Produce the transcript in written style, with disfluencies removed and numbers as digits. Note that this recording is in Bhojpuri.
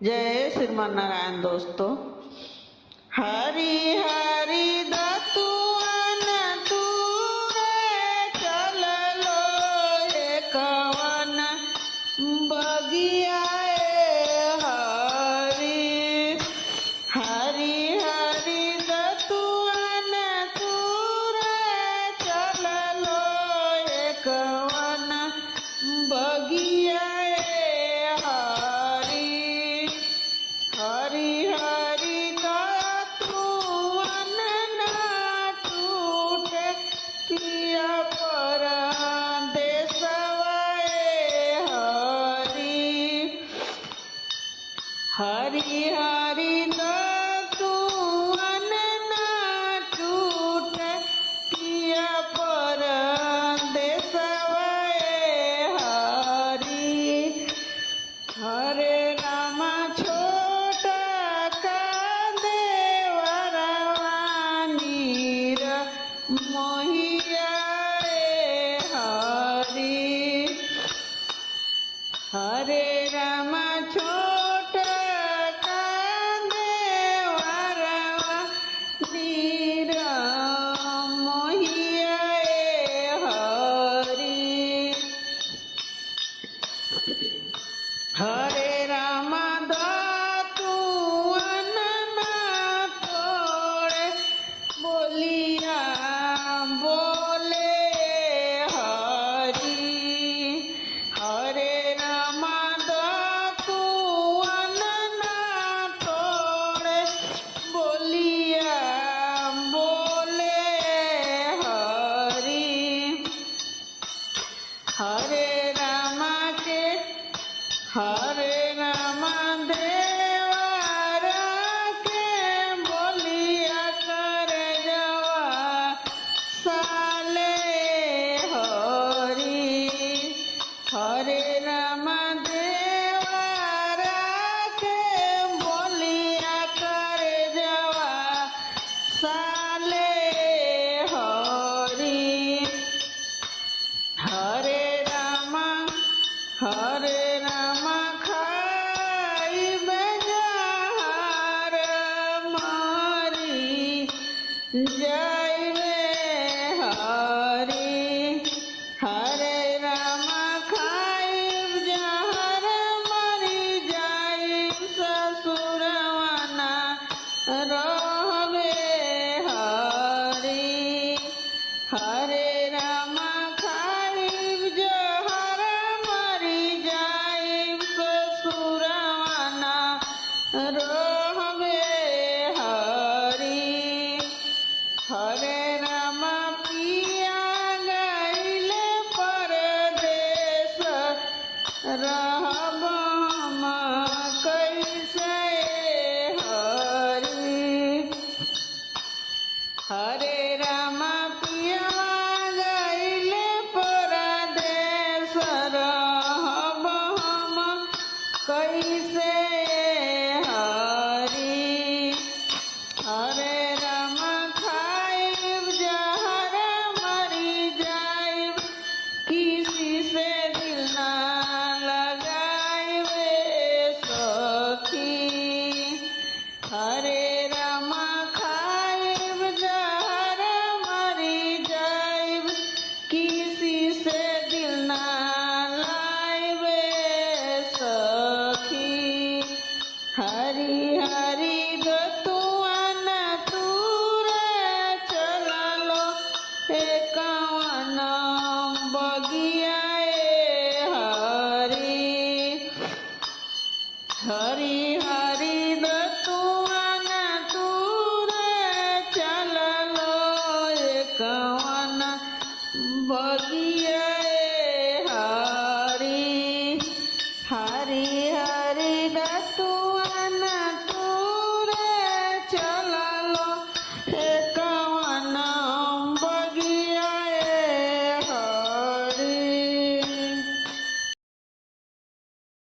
जय श्रीमान नारायण दोस्तों। हरि हरि दतुअन तूरे चल लो कवन बगिया हरि हरि हरि दतुअन तूरे चल लो कवन बगिया हरि हरि दतुअन ना टूटे पिया परदेसवाए हरि हरि दतुअन ना टूटे पिया परदेसवाए हरे रामा मोहिया हरे राम छोट देवरवा नीर मोहिया हरे राम दतुअन ना तोड़े बोलिया बोले हरे राम दतुअन ना तोड़े बोलिया बोले हरे राम के हरे राम देवरा के बोलिया कर जवा साले हरे राम देवरा के बोलिया कर जवा साले हरे राम खाई बेजार मारी जाइबे हरे राम खाई जहर मरी जाई ससुरवाना रहबे हरे राम खाई जहर मरी जाई ससुरवाना रहबे हरे राम पिया गइले परदेस रहब हम कैसे हरे राम पिया गइले परदेस रहब हम कैसे